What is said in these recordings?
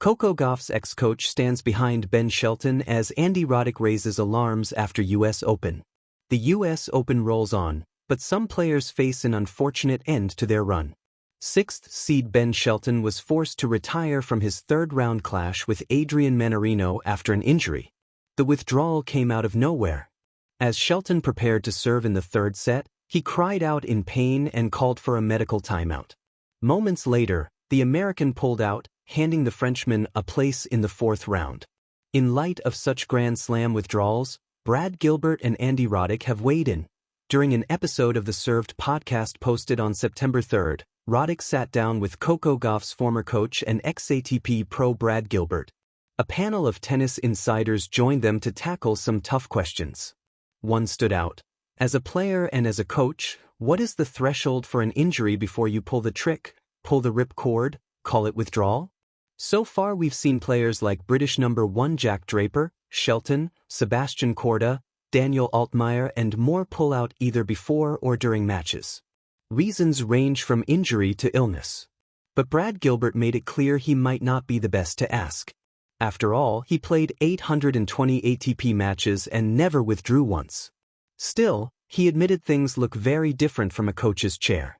Coco Gauff's ex-coach stands behind Ben Shelton as Andy Roddick raises alarms after U.S. Open. The U.S. Open rolls on, but some players face an unfortunate end to their run. Sixth seed Ben Shelton was forced to retire from his third-round clash with Adrian Mannarino after an injury. The withdrawal came out of nowhere. As Shelton prepared to serve in the third set, he cried out in pain and called for a medical timeout. Moments later, the American pulled out, handing the Frenchman a place in the fourth round. In light of such Grand Slam withdrawals, Brad Gilbert and Andy Roddick have weighed in. During an episode of the Served podcast posted on September 3rd, Roddick sat down with Coco Gauff's former coach and ex-ATP pro Brad Gilbert. A panel of tennis insiders joined them to tackle some tough questions. One stood out. As a player and as a coach, what is the threshold for an injury before you pull the trick, pull the ripcord, call it withdrawal? So far we've seen players like British number 1 Jack Draper, Shelton, Sebastian Korda, Daniel Altmaier and more pull out either before or during matches. Reasons range from injury to illness. But Brad Gilbert made it clear he might not be the best to ask. After all, he played 820 ATP matches and never withdrew once. Still, he admitted things look very different from a coach's chair.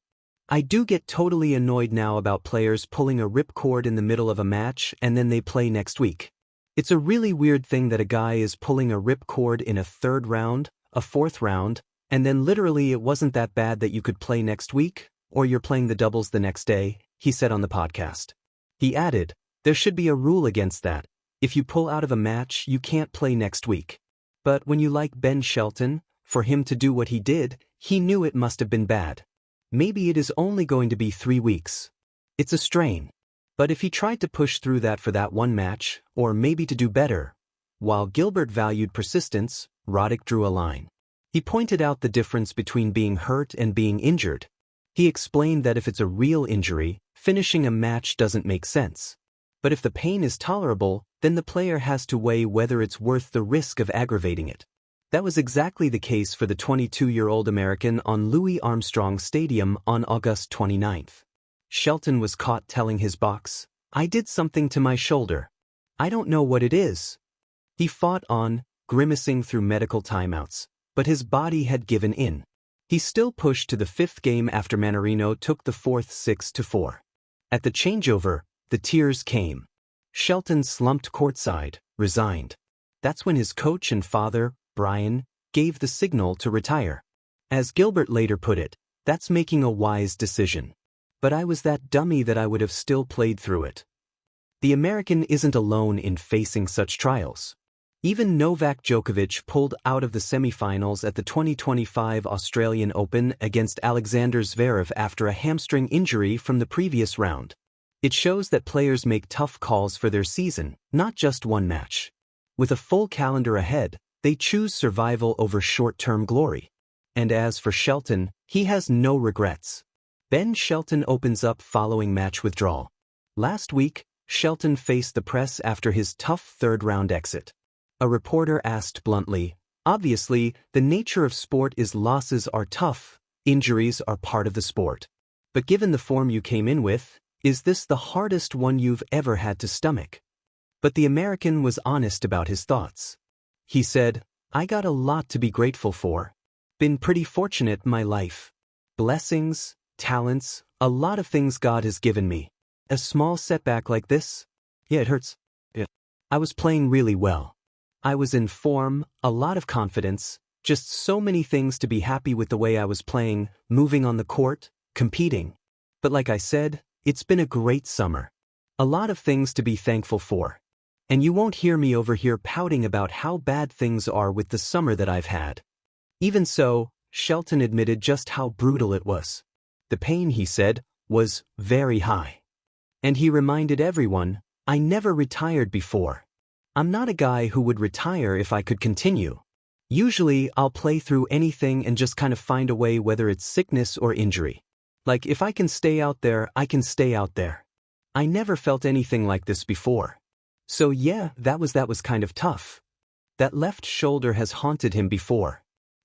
I do get totally annoyed now about players pulling a ripcord in the middle of a match and then they play next week. It's a really weird thing that a guy is pulling a ripcord in a third round, a fourth round, and then literally it wasn't that bad that you could play next week, or you're playing the doubles the next day, he said on the podcast. He added, there should be a rule against that. If you pull out of a match, you can't play next week. But when you like Ben Shelton, for him to do what he did, he knew it must have been bad. Maybe it is only going to be 3 weeks. It's a strain. But if he tried to push through that for that one match, or maybe to do better. While Gilbert valued persistence, Roddick drew a line. He pointed out the difference between being hurt and being injured. He explained that if it's a real injury, finishing a match doesn't make sense. But if the pain is tolerable, then the player has to weigh whether it's worth the risk of aggravating it. That was exactly the case for the 22-year-old American on Louis Armstrong Stadium on August 29th. Shelton was caught telling his box, I did something to my shoulder. I don't know what it is. He fought on, grimacing through medical timeouts, but his body had given in. He still pushed to the fifth game after Mannarino took the fourth 6-4. At the changeover, the tears came. Shelton slumped courtside, resigned. That's when his coach and father, Brian, gave the signal to retire. As Gilbert later put it, that's making a wise decision. But I was that dummy that I would have still played through it. The American isn't alone in facing such trials. Even Novak Djokovic pulled out of the semifinals at the 2025 Australian Open against Alexander Zverev after a hamstring injury from the previous round. It shows that players make tough calls for their season, not just one match. With a full calendar ahead, they choose survival over short-term glory. And as for Shelton, he has no regrets. Ben Shelton opens up following match withdrawal. Last week, Shelton faced the press after his tough third-round exit. A reporter asked bluntly, obviously, the nature of sport is losses are tough, injuries are part of the sport. But given the form you came in with, is this the hardest one you've ever had to stomach? But the American was honest about his thoughts. He said, I got a lot to be grateful for. Been pretty fortunate in my life. Blessings, talents, a lot of things God has given me. A small setback like this? Yeah, it hurts. Yeah. I was playing really well. I was in form, a lot of confidence, just so many things to be happy with the way I was playing, moving on the court, competing. But like I said, it's been a great summer. A lot of things to be thankful for. And you won't hear me over here pouting about how bad things are with the summer that I've had. Even so, Shelton admitted just how brutal it was. The pain, he said, was very high. And he reminded everyone, I never retired before. I'm not a guy who would retire if I could continue. Usually, I'll play through anything and just kind of find a way whether it's sickness or injury. Like if I can stay out there, I can stay out there. I never felt anything like this before. So yeah, that was kind of tough. That left shoulder has haunted him before.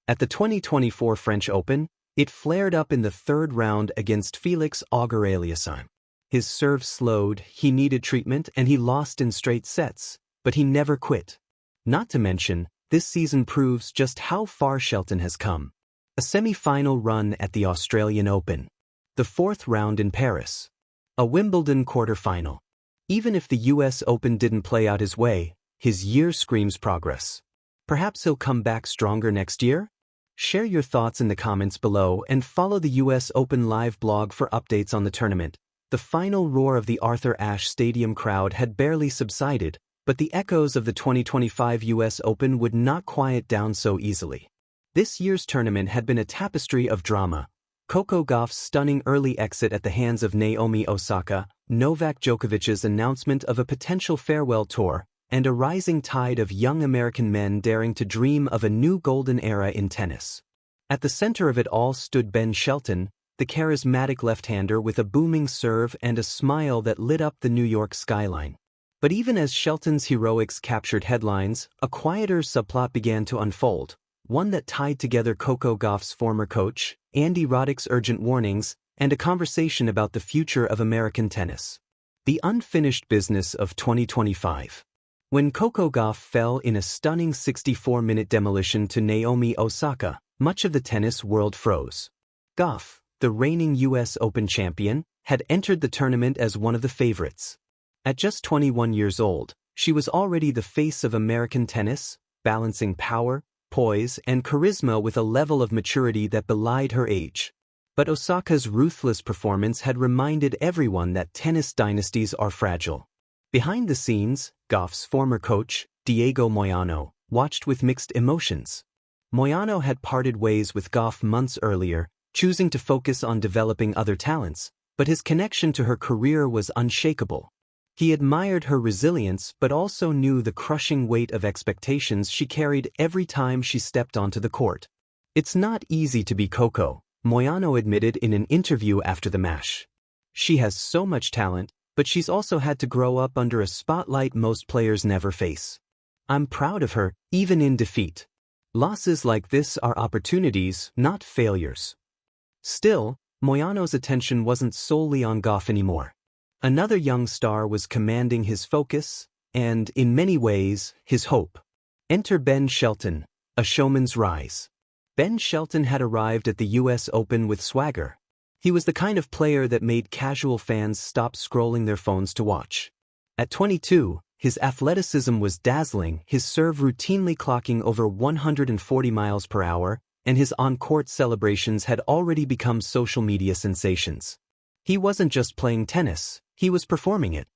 At the 2024 French Open, it flared up in the third round against Felix Auger-Aliassime. His serve slowed, he needed treatment, and he lost in straight sets, but he never quit. Not to mention, this season proves just how far Shelton has come. A semi-final run at the Australian Open. The fourth round in Paris. A Wimbledon quarter-final. Even if the US Open didn't play out his way, his year screams progress. Perhaps he'll come back stronger next year? Share your thoughts in the comments below and follow the US Open live blog for updates on the tournament. The final roar of the Arthur Ashe Stadium crowd had barely subsided, but the echoes of the 2025 US Open would not quiet down so easily. This year's tournament had been a tapestry of drama. Coco Gauff's stunning early exit at the hands of Naomi Osaka, Novak Djokovic's announcement of a potential farewell tour, and a rising tide of young American men daring to dream of a new golden era in tennis. At the center of it all stood Ben Shelton, the charismatic left-hander with a booming serve and a smile that lit up the New York skyline. But even as Shelton's heroics captured headlines, a quieter subplot began to unfold, one that tied together Coco Gauff's former coach, Andy Roddick's urgent warnings, and a conversation about the future of American tennis. The unfinished business of 2025. When Coco Gauff fell in a stunning 64-minute demolition to Naomi Osaka, much of the tennis world froze. Gauff, the reigning US Open champion, had entered the tournament as one of the favorites. At just 21 years old, she was already the face of American tennis, balancing power, poise, and charisma with a level of maturity that belied her age. But Osaka's ruthless performance had reminded everyone that tennis dynasties are fragile. Behind the scenes, Gauff's former coach, Diego Moyano, watched with mixed emotions. Moyano had parted ways with Gauff months earlier, choosing to focus on developing other talents, but his connection to her career was unshakable. He admired her resilience but also knew the crushing weight of expectations she carried every time she stepped onto the court. "It's not easy to be Coco," Moyano admitted in an interview after the match. "She has so much talent, but she's also had to grow up under a spotlight most players never face. I'm proud of her, even in defeat. Losses like this are opportunities, not failures." Still, Moyano's attention wasn't solely on Gauff anymore. Another young star was commanding his focus, and, in many ways, his hope. Enter Ben Shelton, a showman's rise. Ben Shelton had arrived at the US Open with swagger. He was the kind of player that made casual fans stop scrolling their phones to watch. At 22, his athleticism was dazzling, his serve routinely clocking over 140 miles per hour, and his on-court celebrations had already become social media sensations. He wasn't just playing tennis, he was performing it.